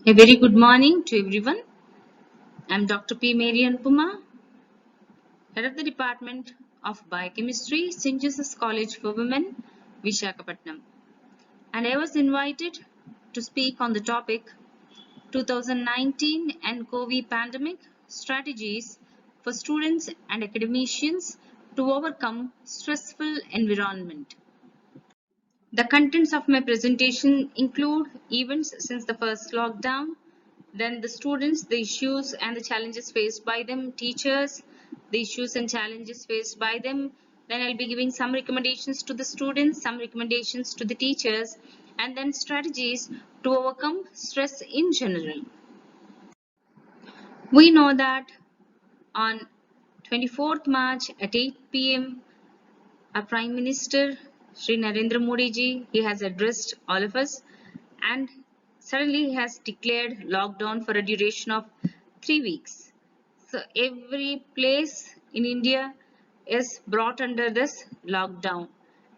A very good morning to everyone. I'm Dr. P. Marian Puma, Head of the Department of Biochemistry, St. Joseph's College for Women, Vishakhapatnam. And I was invited to speak on the topic 2019 and COVID pandemic strategies for students and academicians to overcome stressful environment. The contents of my presentation include events since the first lockdown, then the students, the issues and the challenges faced by them, teachers, the issues and challenges faced by them. Then I'll be giving some recommendations to the students, some recommendations to the teachers, and then strategies to overcome stress in general. We know that on 24th March at 8 p.m., our Prime Minister, Sri Narendra Modi ji, he has addressed all of us and suddenly he has declared lockdown for a duration of 3 weeks. So every place in India is brought under this lockdown,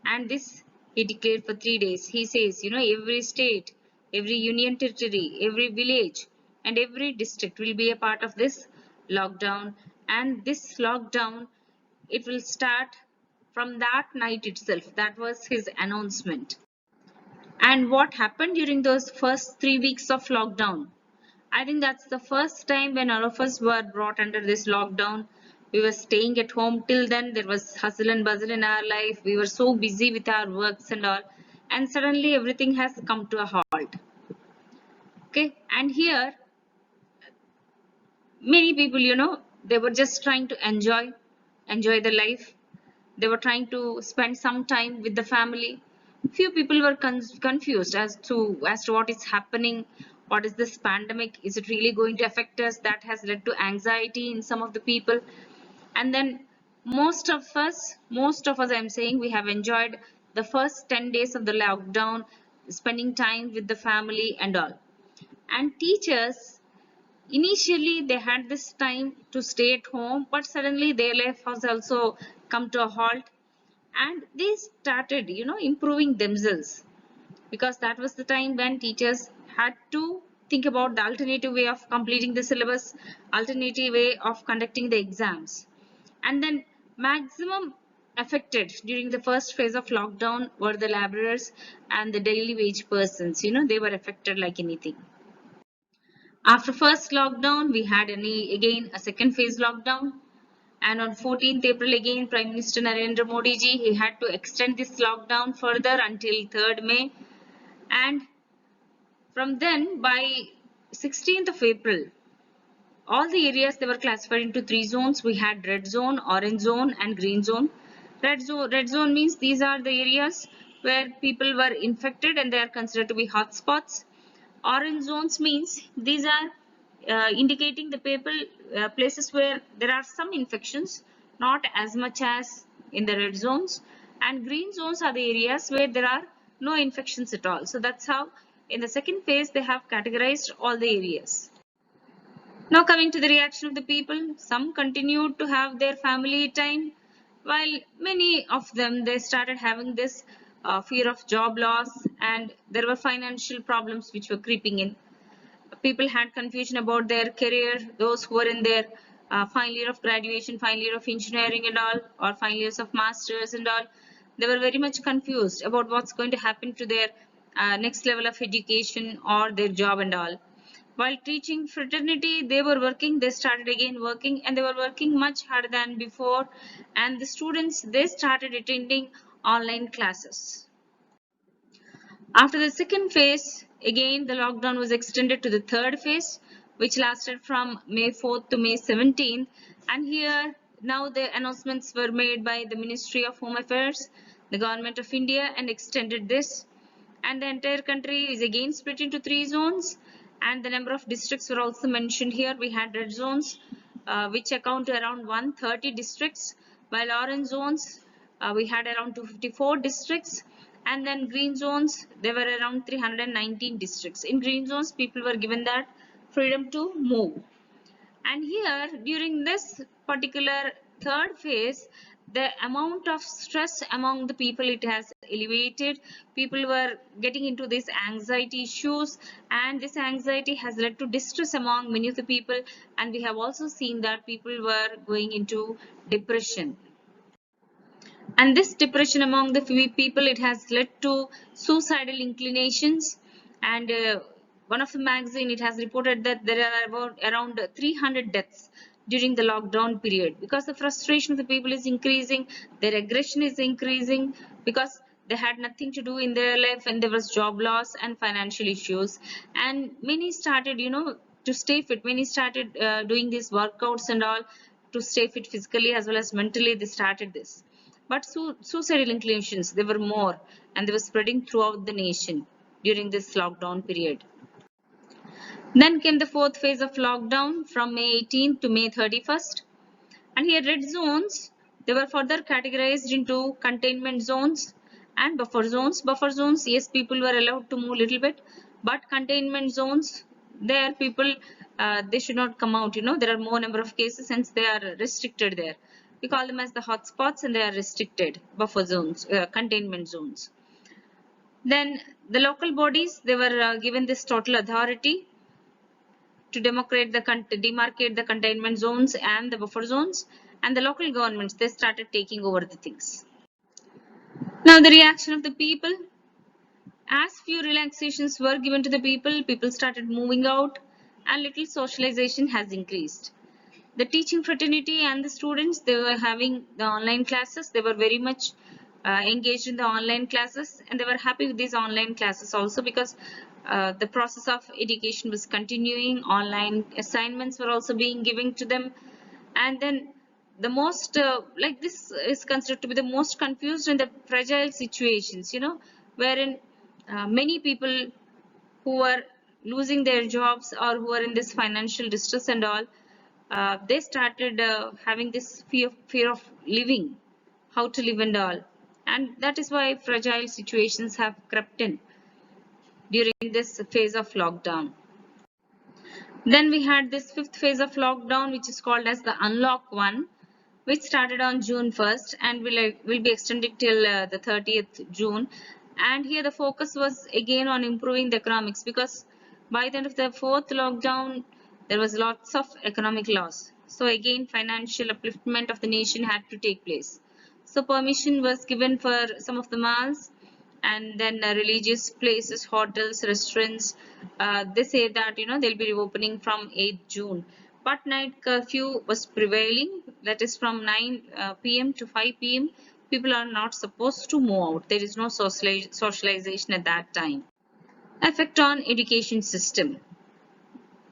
and this he declared for 3 days. He says, every state, every union territory, every village and every district will be a part of this lockdown, and this lockdown, it will start from that night itself. That was his announcement. And what happened during those first 3 weeks of lockdown? I think that's the first time when all of us were brought under this lockdown. We were staying at home till then. There was hustle and bustle in our life. We were so busy with our works and all. And suddenly everything has come to a halt. Okay. And here, many people, they were just trying to enjoy the life. They were trying to spend some time with the family. Few people were confused as to what is happening. What is this pandemic? Is it really going to affect us? That has led to anxiety in some of the people. And then most of us, I'm saying, we have enjoyed the first 10 days of the lockdown, spending time with the family and all. And teachers, initially they had this time to stay at home, but suddenly their life has also come to a halt, and they started improving themselves, because that was the time when teachers had to think about the alternative way of completing the syllabus, alternative way of conducting the exams. And then maximum affected during the first phase of lockdown were the laborers and the daily wage persons. They were affected like anything. After first lockdown, we had again a second phase lockdown, and on 14th April again, Prime Minister Narendra Modi ji, he had to extend this lockdown further until 3rd May. And from then, by 16th of April, all the areas, they were classified into 3 zones. We had red zone, orange zone and green zone. Red zone means these are the areas where people were infected and they are considered to be hotspots. Orange zones means these are indicating the places where there are some infections, not as much as in the red zones. And green zones are the areas where there are no infections at all. So that's how in the second phase they have categorized all the areas. Now coming to the reaction of the people, some continued to have their family time, while many of them, they started having this fear of job loss, and there were financial problems which were creeping in. People had confusion about their career. Those who were in their final year of graduation, final year of engineering and all, or final years of masters and all, they were very much confused about what's going to happen to their next level of education or their job and all. While teaching fraternity, they were working, they started again working, and they were working much harder than before. And the students, they started attending online classes. After the second phase, again the lockdown was extended to the third phase, which lasted from May 4th to May 17th. And here now the announcements were made by the Ministry of Home Affairs, the Government of India, and extended this. And the entire country is again split into 3 zones, and the number of districts were also mentioned here. We had red zones, which account to around 130 districts, while orange zones, we had around 254 districts, and then green zones, there were around 319 districts. In green zones, people were given that freedom to move. And here during this particular third phase, the amount of stress among the people, it has elevated. People were getting into these anxiety issues, and this anxiety has led to distress among many of the people, and we have also seen that people were going into depression. And this depression among the people, it has led to suicidal inclinations. And one of the magazine, it has reported that there are about around 300 deaths during the lockdown period, because the frustration of the people is increasing, their aggression is increasing, because they had nothing to do in their life, and there was job loss and financial issues. And many started, to stay fit, many started doing these workouts and all, to stay fit physically as well as mentally. They started this, but suicidal inclinations, they were more, and they were spreading throughout the nation during this lockdown period. Then came the fourth phase of lockdown from May 18th to May 31st. And here red zones, they were further categorized into containment zones and buffer zones. Buffer zones, yes, people were allowed to move a little bit, but containment zones, there people, they should not come out. There are more number of cases, hence they are restricted there. We call them as the hotspots, and they are restricted buffer zones, containment zones. Then the local bodies, they were given this total authority to demarcate the containment zones and the buffer zones, and the local governments, they started taking over the things. Now the reaction of the people, as few relaxations were given to the people, people started moving out, and little socialization has increased. The teaching fraternity and the students, they were having the online classes, they were very much engaged in the online classes, and they were happy with these online classes also, because the process of education was continuing, online assignments were also being given to them. And then the most like this is considered to be the most confused and the fragile situations, wherein many people who are losing their jobs, or who are in this financial distress and all, they started having this fear of living, how to live and all. And that is why fragile situations have crept in during this phase of lockdown. Then we had this fifth phase of lockdown, which is called as the unlock one, which started on June 1st and will be extended till the 30th June. And here the focus was again on improving the economics, because by the end of the fourth lockdown, there was lots of economic loss. So again, financial upliftment of the nation had to take place. So permission was given for some of the malls, and then religious places, hotels, restaurants. They say that they'll be reopening from 8th June. But night curfew was prevailing, that is from 9 p.m. to 5 p.m. People are not supposed to move out. There is no socialization at that time. Effect on education system.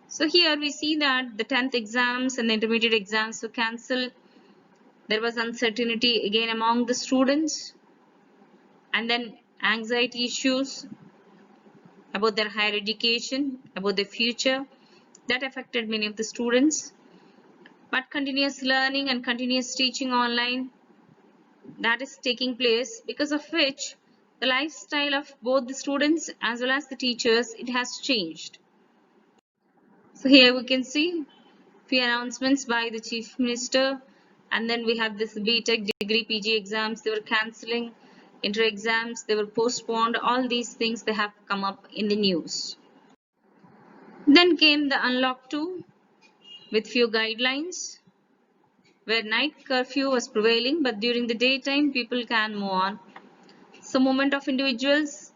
So here we see that the 10th exams and the intermediate exams were cancelled. There was uncertainty again among the students, and then anxiety issues about their higher education, about their future. That affected many of the students. But continuous learning and continuous teaching online, that is taking place, because of which the lifestyle of both the students as well as the teachers, it has changed. So here we can see few announcements by the Chief Minister, and then we have this BTech degree PG exams, they were cancelling, inter exams, they were postponed. All these things, they have come up in the news. Then came the unlock 2 with few guidelines, where night curfew was prevailing, but during the daytime people can move on. So movement of individuals,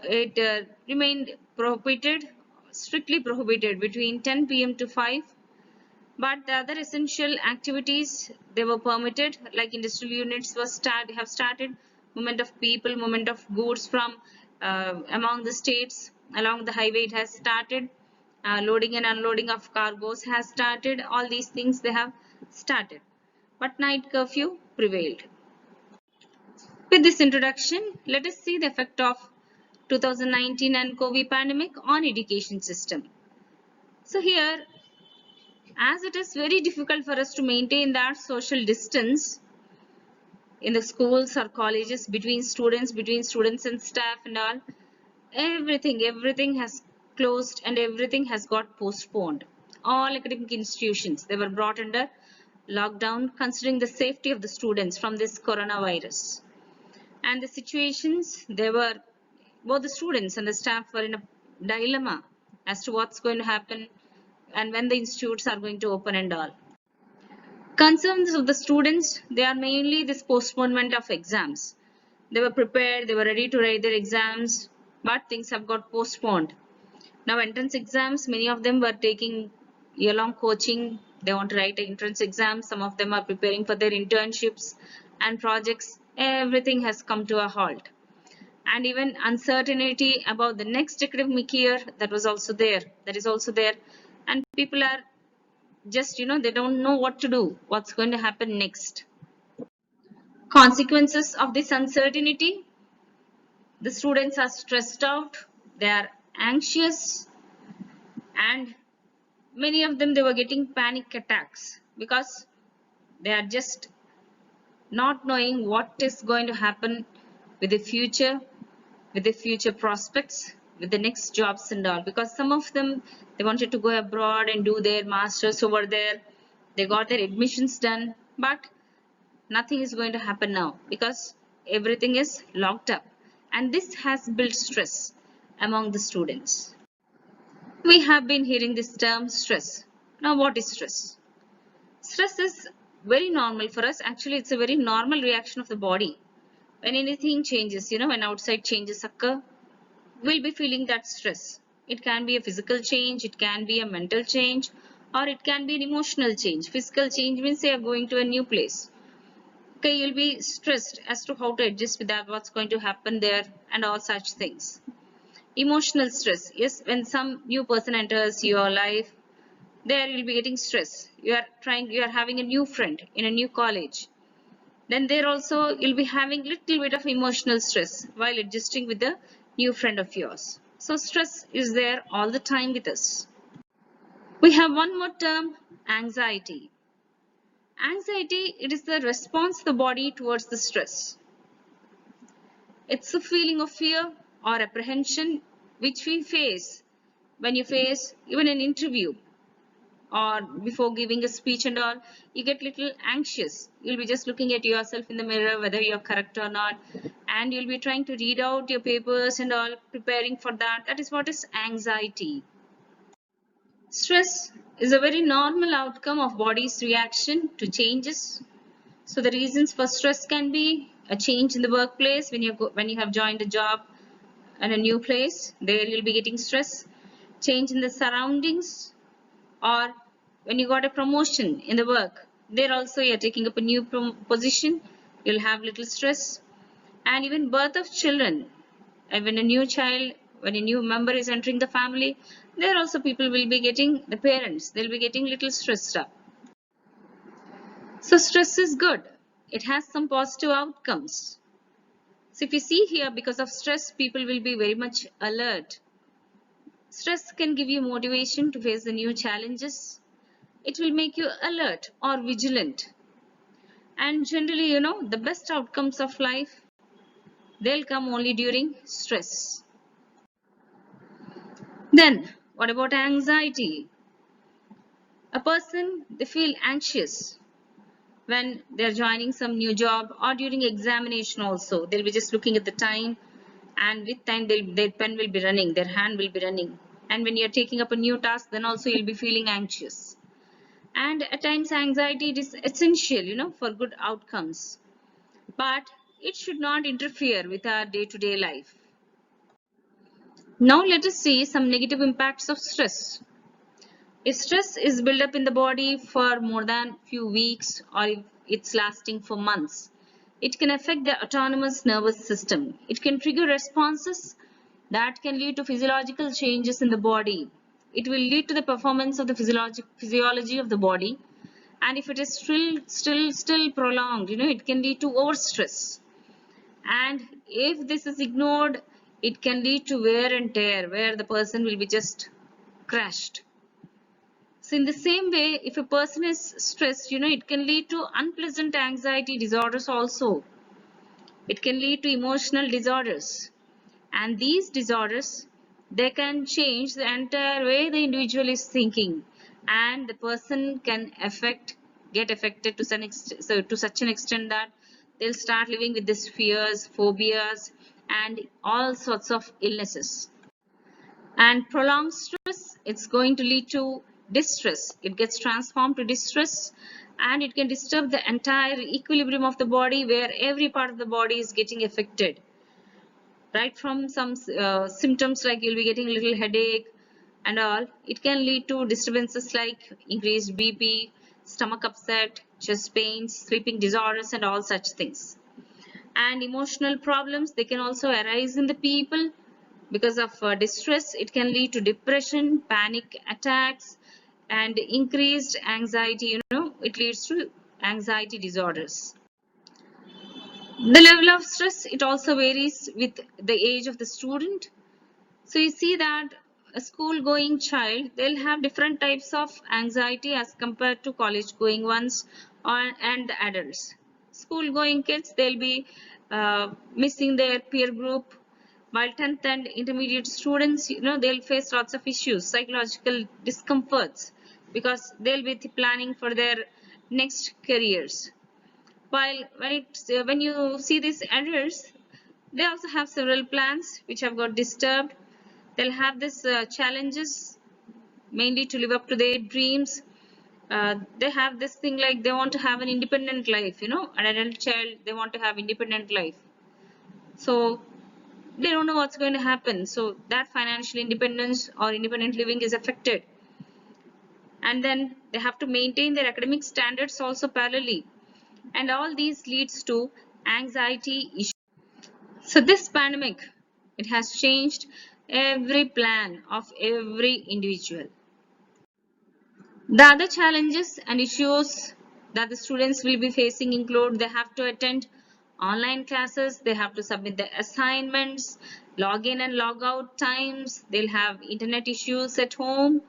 it remained prohibited, strictly prohibited between 10 p.m. to 5. But the other essential activities, they were permitted, like industrial units have started. Movement of people, movement of goods from among the states along the highway, it has started. Loading and unloading of cargoes has started. All these things, they have started. But night curfew prevailed. With this introduction, let us see the effect of 2019 and COVID pandemic on education system. So here, as it is very difficult for us to maintain that social distance in the schools or colleges, between students and staff and all, everything has closed and everything has got postponed. All academic institutions, they were brought under lockdown, considering the safety of the students from this coronavirus. And the situations, both the students and the staff were in a dilemma as to what's going to happen and when the institutes are going to open and all. Concerns of the students, they are mainly this postponement of exams. They were prepared, they were ready to write their exams, but things have got postponed. Now entrance exams, many of them were taking year-long coaching. They want to write entrance exams. Some of them are preparing for their internships and projects. Everything has come to a halt. And even uncertainty about the next academic year, that is also there. And people are just, they don't know what to do, what's going to happen next. Consequences of this uncertainty, the students are stressed out, they are anxious, and many of them, they were getting panic attacks because they are just not knowing what is going to happen with the future, with the future prospects, with the next jobs and all. Because some of them, they wanted to go abroad and do their masters over there. They got their admissions done, but nothing is going to happen now because everything is locked up. And this has built stress among the students. We have been hearing this term stress. Now, what is stress? Stress is very normal for us. Actually, it's a very normal reaction of the body. When anything changes, when outside changes occur, we'll be feeling that stress. It can be a physical change, it can be a mental change, or it can be an emotional change. Physical change means you are going to a new place. Okay, you'll be stressed as to how to adjust with that, what's going to happen there, and all such things. Emotional stress, yes, when some new person enters your life, there you'll be getting stress. You are having a new friend in a new college. Then there also you'll be having little bit of emotional stress while adjusting with the new friend of yours. So stress is there all the time with us. We have one more term, anxiety. Anxiety, it is the response of the body towards the stress. It's a feeling of fear or apprehension which we face when you face even an interview or before giving a speech and all. You get little anxious. You'll be just looking at yourself in the mirror whether you're correct or not, and you'll be trying to read out your papers and all, preparing for that. That is what is anxiety. Stress is a very normal outcome of body's reaction to changes. So the reasons for stress can be a change in the workplace. When you have joined a job and a new place, there you'll be getting stress. Change in the surroundings, or when you got a promotion in the work, there also you're taking up a new position, you'll have little stress. And even birth of children, and when a new member is entering the family, there also people will be getting, the parents, they'll be getting little stressed up. So stress is good. It has some positive outcomes. So if you see here, because of stress, people will be very much alert. Stress can give you motivation to face the new challenges. It will make you alert or vigilant. And generally, the best outcomes of life, they'll come only during stress. Then, what about anxiety? A person, they feel anxious when they're joining some new job or during examination also. They'll be just looking at the time, and with time their pen will be running, their hand will be running. And when you're taking up a new task, then also you'll be feeling anxious. And at times anxiety is essential, for good outcomes. But it should not interfere with our day-to-day life. Now let us see some negative impacts of stress. If stress is built up in the body for more than few weeks, or if it's lasting for months, it can affect the autonomous nervous system. It can trigger responses that can lead to physiological changes in the body. It will lead to the performance of the physiology of the body. And if it is still prolonged, it can lead to overstress. And if this is ignored, it can lead to wear and tear, where the person will be just crashed. So in the same way, if a person is stressed, it can lead to unpleasant anxiety disorders also. It can lead to emotional disorders. And these disorders, they can change the entire way the individual is thinking. And the person can affect get affected to such an extent that they'll start living with these fears, phobias, and all sorts of illnesses. And prolonged stress, it's going to lead to distress. It gets transformed to distress, and it can disturb the entire equilibrium of the body, where every part of the body is getting affected. Right from some symptoms like you'll be getting a little headache and all, it can lead to disturbances like increased BP, stomach upset, chest pains, sleeping disorders, and all such things. And emotional problems, they can also arise in the people because of distress. It can lead to depression, panic attacks, and increased anxiety. It leads to anxiety disorders. The level of stress, it also varies with the age of the student. So you see that a school going child, they'll have different types of anxiety as compared to college going ones and the adults. School going kids, they'll be missing their peer group, while 10th and intermediate students, they'll face lots of issues, psychological discomforts, because they'll be planning for their next careers. While when you see these adults, they also have several plans which have got disturbed. They'll have these challenges mainly to live up to their dreams. They have this thing like they want to have an independent life. An adult child, they want to have independent life. So they don't know what's going to happen. So that financial independence or independent living is affected. And then they have to maintain their academic standards also parallelly. And all these leads to anxiety issues. So this pandemic, it has changed every plan of every individual. The other challenges and issues that the students will be facing include they have to attend online classes, they have to submit the assignments, log in and log out times, they'll have internet issues at home.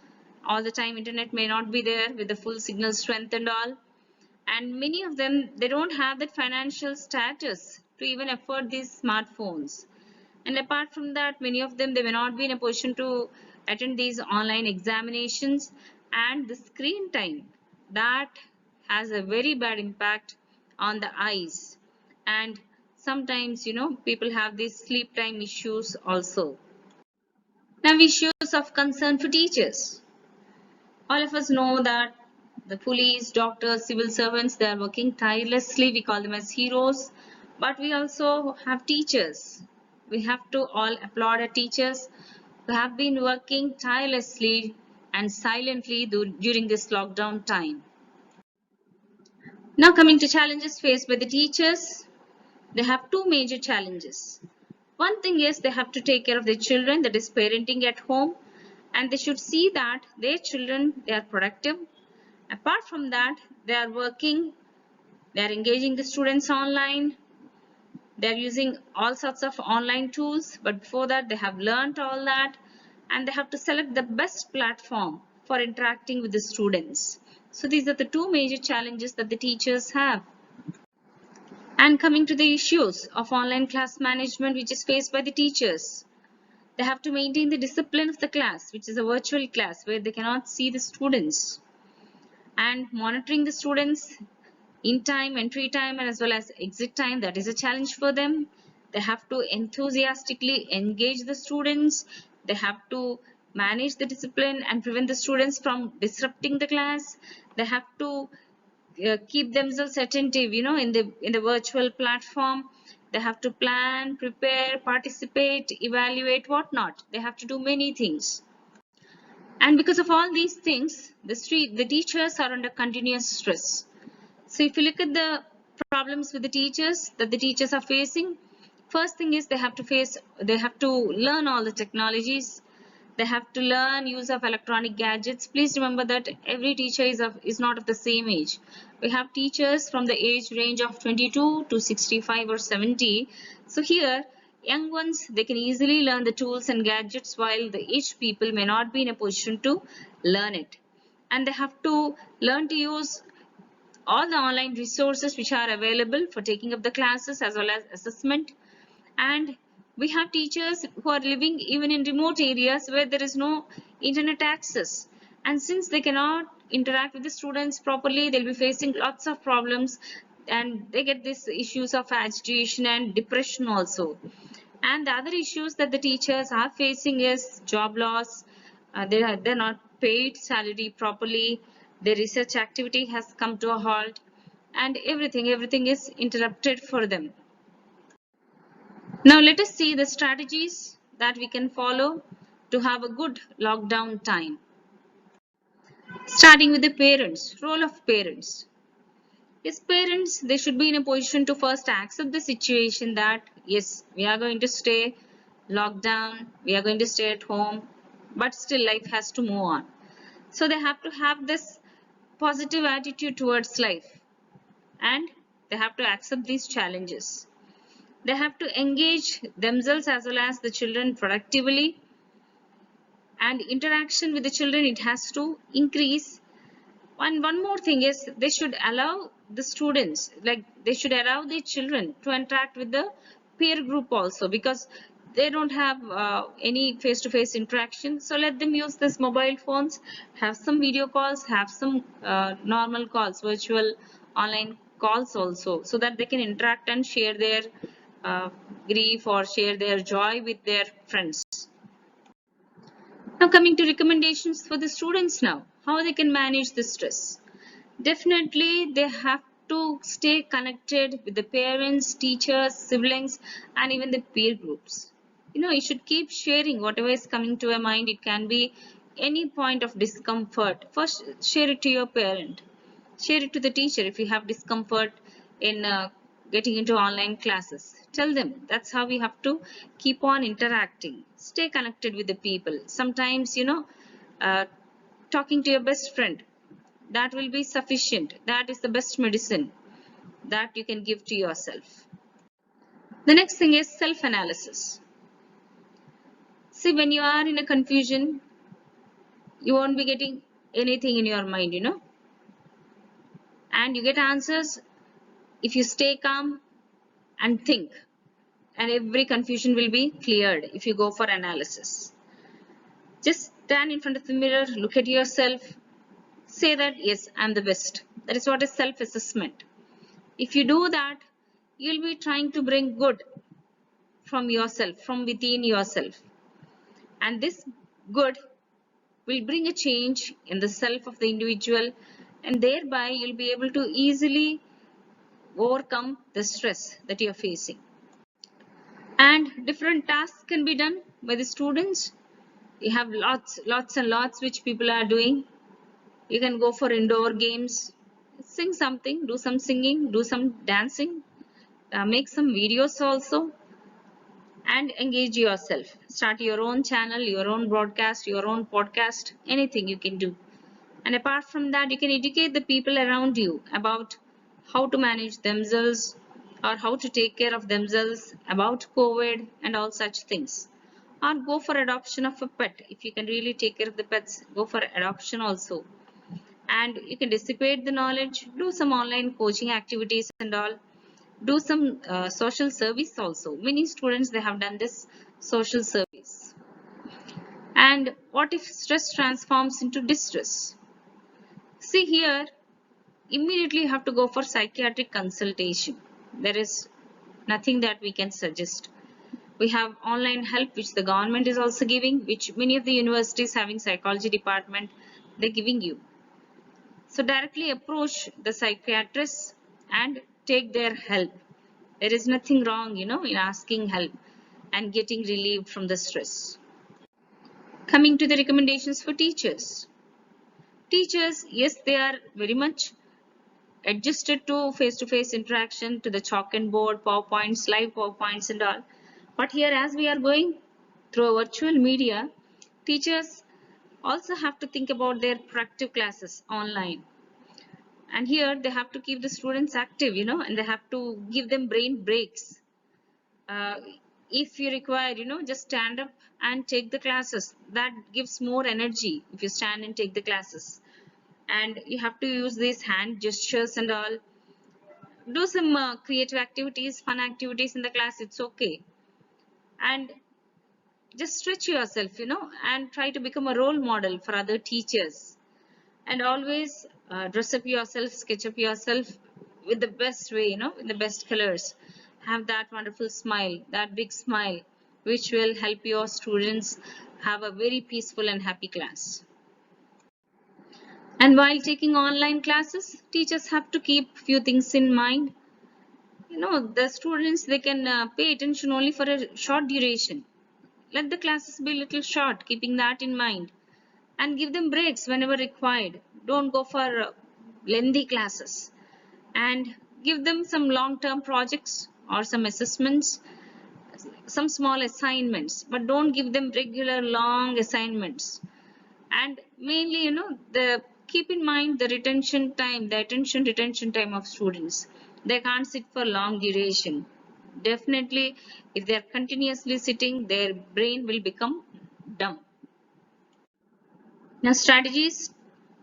All the time internet may not be there with the full signal strength and all. And many of them, they don't have that financial status to even afford these smartphones. And apart from that, many of them, they may not be in a position to attend these online examinations. And the screen time, that has a very bad impact on the eyes. And sometimes, people have these sleep time issues also. Now, issues of concern for teachers. All of us know that the police, doctors, civil servants, they are working tirelessly. We call them as heroes. But we also have teachers. We have to all applaud our teachers who have been working tirelessly and silently during this lockdown time. Now coming to challenges faced by the teachers, they have two major challenges. One thing is they have to take care of their children, that is parenting at home, and they should see that their children, they are productive. Apart from that, they are working, they are engaging the students online, they are using all sorts of online tools, but before that they have learned all that, and they have to select the best platform for interacting with the students. So these are the two major challenges that the teachers have. And coming to the issues of online class management which is faced by the teachers. They have to maintain the discipline of the class, which is a virtual class where they cannot see the students. And monitoring the students in time, entry time, and as well as exit time, that is a challenge for them. They have to enthusiastically engage the students. They have to manage the discipline and prevent the students from disrupting the class. They have to keep themselves attentive, in the virtual platform. They have to plan, prepare, participate, evaluate, whatnot. They have to do many things. And because of all these things, the teachers are under continuous stress. So if you look at the problems with the teachers that the teachers are facing, first thing is they have to learn all the technologies. They have to learn use of electronic gadgets. Please remember that every teacher is not of the same age. We have teachers from the age range of 22 to 65 or 70. So here, young ones, they can easily learn the tools and gadgets, while the aged people may not be in a position to learn it. And they have to learn to use all the online resources which are available for taking up the classes as well as assessment. And we have teachers who are living even in remote areas where there is no internet access, And since they cannot interact with the students properly, they'll be facing lots of problems, and they get these issues of agitation and depression also. And the other issues that the teachers are facing is job loss. They're not paid salary properly. Their research activity has come to a halt, and everything is interrupted for them. Now let us see the strategies that we can follow to have a good lockdown time. Starting with the parents, role of parents. Yes, parents, they should be in a position to first accept the situation that yes, we are going to stay locked down, we are going to stay at home, but still life has to move on. So they have to have this positive attitude towards life, and they have to accept these challenges. They have to engage themselves as well as the children productively, and interaction with the children, it has to increase. And one more thing is they should allow the students, like they should allow the children to interact with the peer group also, because they don't have any face-to-face interaction. So let them use this mobile phones, have some video calls, have some normal calls, virtual online calls also, so that they can interact and share their grief or share their joy with their friends. Now coming to recommendations for the students now, how they can manage the stress. Definitely, they have to stay connected with the parents, teachers, siblings, and even the peer groups. You should keep sharing whatever is coming to your mind. It can be any point of discomfort. First, share it to your parent. Share it to the teacher if you have discomfort in getting into online classes. Tell them that's how we have to keep on interacting. Stay connected with the people. Sometimes, uh, talking to your best friend, that will be sufficient. That is the best medicine that you can give to yourself. The next thing is self-analysis. See, when you are in a confusion, you won't be getting anything in your mind, and you get answers if you stay calm and think, and every confusion will be cleared if you go for analysis. Just stand in front of the mirror, look at yourself, say that yes, I'm the best. That is what is self-assessment. If you do that, you'll be trying to bring good from yourself, from within yourself. And this good will bring a change in the self of the individual, and thereby you'll be able to easily overcome the stress that you're facing. And different tasks can be done by the students. You have lots and lots which people are doing. You can go for indoor games, sing something, do some singing, do some dancing, make some videos also, and engage yourself. Start your own channel, your own broadcast, your own podcast, anything you can do. And apart from that, you can educate the people around you about how to manage themselves or how to take care of themselves, about COVID and all such things. Or go for adoption of a pet. If you can really take care of the pets, go for adoption also. And you can dissipate the knowledge, do some online coaching activities and all, do some social service also. Many students, they have done this social service. And what if stress transforms into distress? See here, immediately you have to go for psychiatric consultation. There is nothing that we can suggest. We have online help which the government is also giving, which many of the universities having psychology department, they're giving you. So directly approach the psychiatrist and take their help. There is nothing wrong, in asking help and getting relieved from the stress. Coming to the recommendations for teachers. Teachers, yes, they are very much adjusted to face-to-face interaction, to the chalk and board, PowerPoints, live PowerPoints and all. But here, as we are going through virtual media, teachers also have to think about their productive classes online. And here they have to keep the students active, and they have to give them brain breaks. Uh, if you require, just stand up and take the classes. That gives more energy if you stand and take the classes. And you have to use these hand gestures and all. Do some creative activities, fun activities in the class. It's okay. And just stretch yourself, and try to become a role model for other teachers. And always dress up yourself, sketch up yourself with the best way, in the best colors. Have that wonderful smile, that big smile, which will help your students have a very peaceful and happy class. And while taking online classes, teachers have to keep few things in mind. The students, they can pay attention only for a short duration. Let the classes be little short, keeping that in mind, and give them breaks whenever required. Don't go for lengthy classes, and give them some long-term projects or some assessments, some small assignments, but don't give them regular long assignments. And mainly, the keep in mind the attention retention time of students. They can't sit for long duration. Definitely, if they are continuously sitting, their brain will become dumb. Now, strategies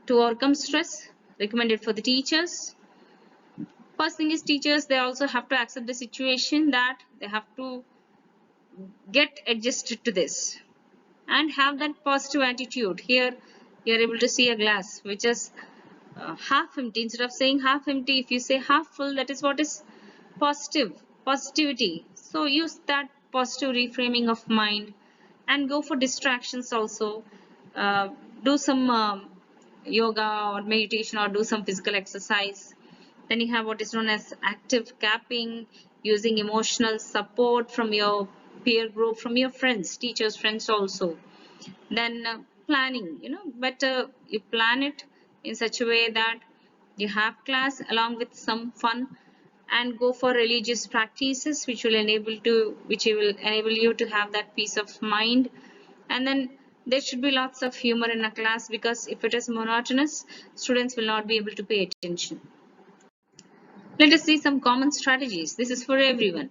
to overcome stress recommended for the teachers. First thing is, teachers, they also have to accept the situation that they have to get adjusted to this and have that positive attitude. Here, you are able to see a glass which is half empty. Instead of saying half empty, if you say half full, that is what is positivity. So use that positive reframing of mind, and go for distractions also. uh, do some yoga or meditation, or do some physical exercise. Then you have what is known as active capping, using emotional support from your peer group, from your friends, teachers, friends also. Then planning, better you plan it in such a way that you have class along with some fun, and go for religious practices which will enable you to have that peace of mind. And then there should be lots of humor in a class, because if it is monotonous, students will not be able to pay attention. Let us see some common strategies. This is for everyone.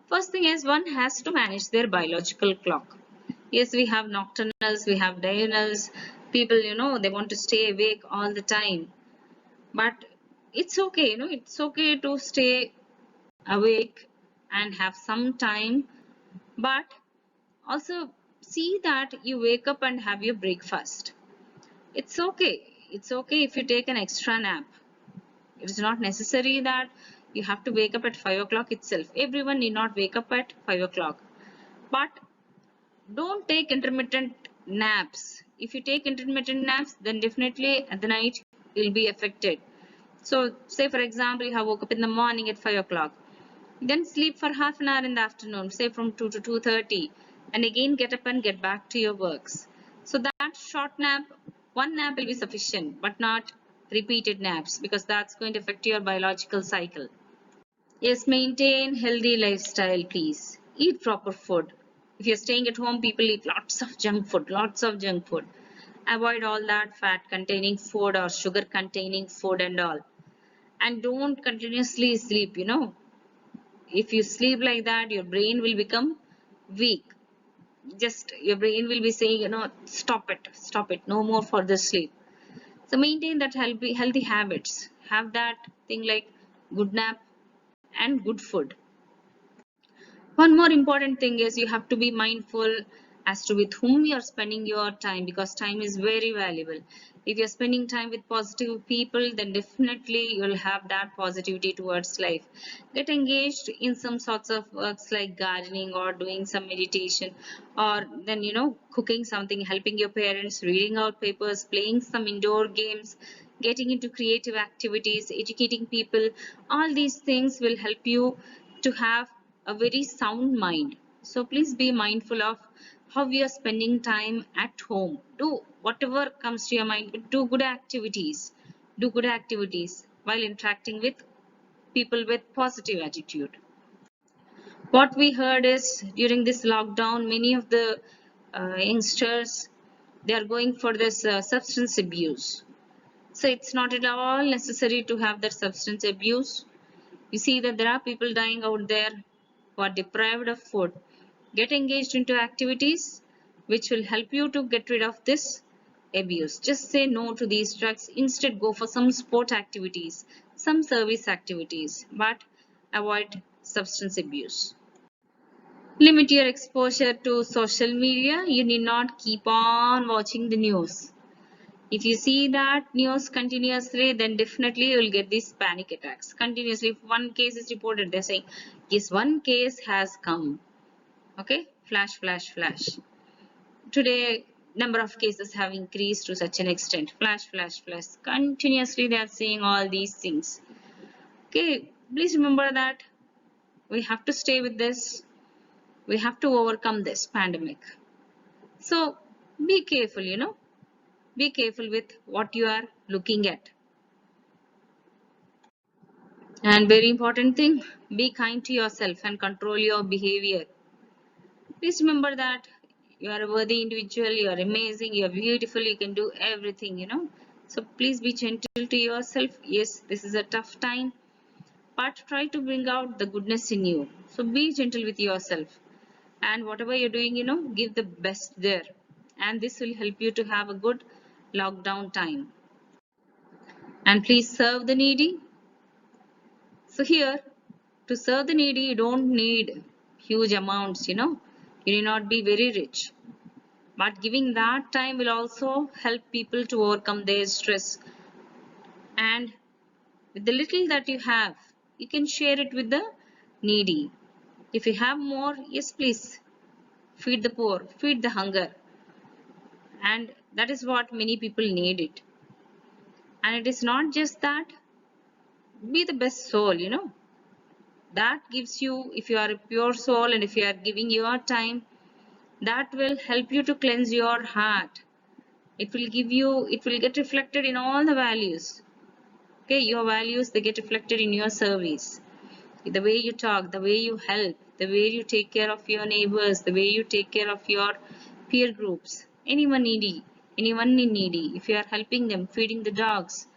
First thing is, one has to manage their biological clock. Yes, we have nocturnals, we have diurnals. People, they want to stay awake all the time. But it's okay, it's okay to stay awake and have some time. But also see that you wake up and have your breakfast. It's okay. It's okay if you take an extra nap. It is not necessary that you have to wake up at 5 o'clock itself. Everyone need not wake up at 5 o'clock. But don't take intermittent naps. If you take intermittent naps, then definitely at the night you'll be affected. So say for example, you have woke up in the morning at 5 o'clock. Then sleep for half an hour in the afternoon, say from 2 to 2:30, and again get up and get back to your works. So that short nap, one nap will be sufficient, but not repeated naps, because that's going to affect your biological cycle. Yes, maintain healthy lifestyle, please. Eat proper food. If you're staying at home, people eat lots of junk food, lots of junk food. Avoid all that fat containing food or sugar containing food and all. And don't continuously sleep, If you sleep like that, your brain will become weak. Just your brain will be saying, stop it, no more for the sleep. So maintain that healthy habits. Have that thing like good nap and good food. One more important thing is, you have to be mindful as to with whom you are spending your time, because time is very valuable. If you're spending time with positive people, then definitely you'll have that positivity towards life. Get engaged in some sorts of works like gardening, or doing some meditation, or then cooking something, helping your parents, reading out papers, playing some indoor games, getting into creative activities, educating people. All these things will help you to have a very sound mind. So please be mindful of how we are spending time at home. Do whatever comes to your mind, but do good activities. Do good activities while interacting with people with positive attitude. What we heard is, during this lockdown, many of the youngsters, they are going for this substance abuse. So it's not at all necessary to have that substance abuse. You see that there are people dying out there who are deprived of food. Get engaged into activities which will help you to get rid of this abuse. Just say no to these drugs. Instead, go for some sport activities, some service activities, but avoid substance abuse. Limit your exposure to social media. You need not keep on watching the news. If you see that news continuously, then definitely you will get these panic attacks. Continuously, if one case is reported, they're saying, yes, one case has come. Okay, flash, flash, flash. Today, number of cases have increased to such an extent. Flash, flash, flash. Continuously, they are saying all these things. Okay, please remember that we have to stay with this. We have to overcome this pandemic. So, be careful, Be careful with what you are looking at. And very important thing, be kind to yourself and control your behavior. Please remember that you are a worthy individual, you are amazing, you are beautiful, you can do everything, So please be gentle to yourself. Yes, this is a tough time, but try to bring out the goodness in you. So be gentle with yourself. And whatever you're doing, give the best there. And this will help you to have a good lockdown time. And please serve the needy. So here, to serve the needy, you don't need huge amounts, You need not be very rich. But giving that time will also help people to overcome their stress. And with the little that you have, you can share it with the needy. If you have more, yes, please feed the poor, feed the hunger. And that is what many people need it. And it is not just that, be the best soul, That gives you, if you are a pure soul and if you are giving your time, that will help you to cleanse your heart. It will get reflected in all the values. Okay, your values, they get reflected in your service. The way you talk, the way you help, the way you take care of your neighbors, the way you take care of your peer groups, anyone in needy, if you are helping them, feeding the dogs,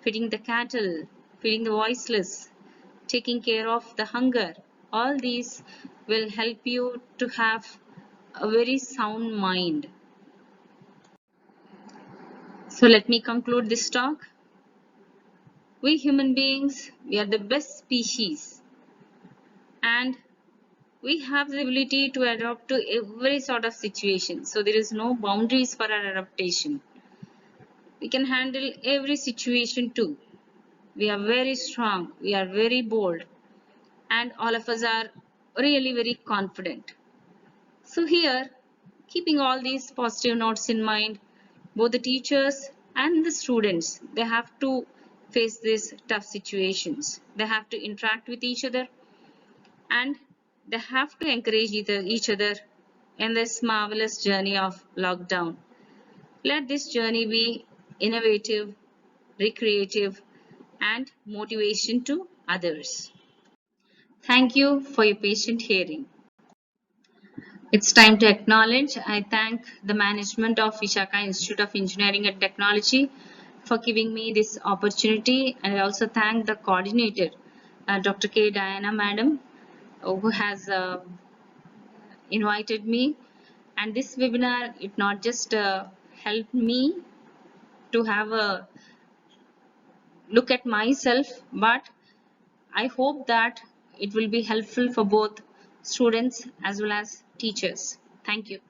feeding the cattle, feeding the voiceless, taking care of the hunger, all these will help you to have a very sound mind. So let me conclude this talk. We human beings, we are the best species, and we have the ability to adapt to every sort of situation. So there is no boundaries for our adaptation. We can handle every situation too. We are very strong, we are very bold, and all of us are really very confident. So here, keeping all these positive notes in mind, both the teachers and the students, they have to face these tough situations. They have to interact with each other, and they have to encourage each other in this marvelous journey of lockdown. Let this journey be innovative, recreative, and motivation to others. Thank you for your patient hearing. It's time to acknowledge. I thank the management of Vishaka Institute of Engineering and Technology for giving me this opportunity, and I also thank the coordinator, Dr. K. Diana Madam, who has invited me. And this webinar, it not just helped me to have a look at myself, but I hope that it will be helpful for both students as well as teachers. Thank you.